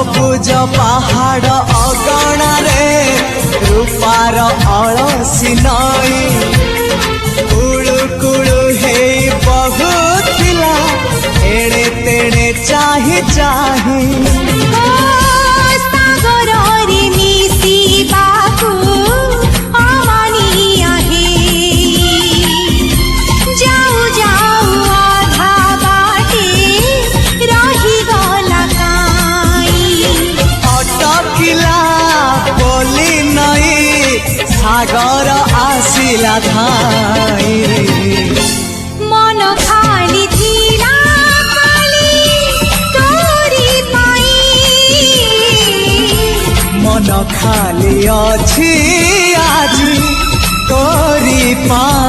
सबुज पहाड़ अगणारे रूपार अलसी नई कुळु कुळु हे बहुथिला एड़े तेड़े चाही चाही सागर आसिला धाई मन खाली थिला खाली तोरी पाई मन खाली अछि आज तोरी पाई।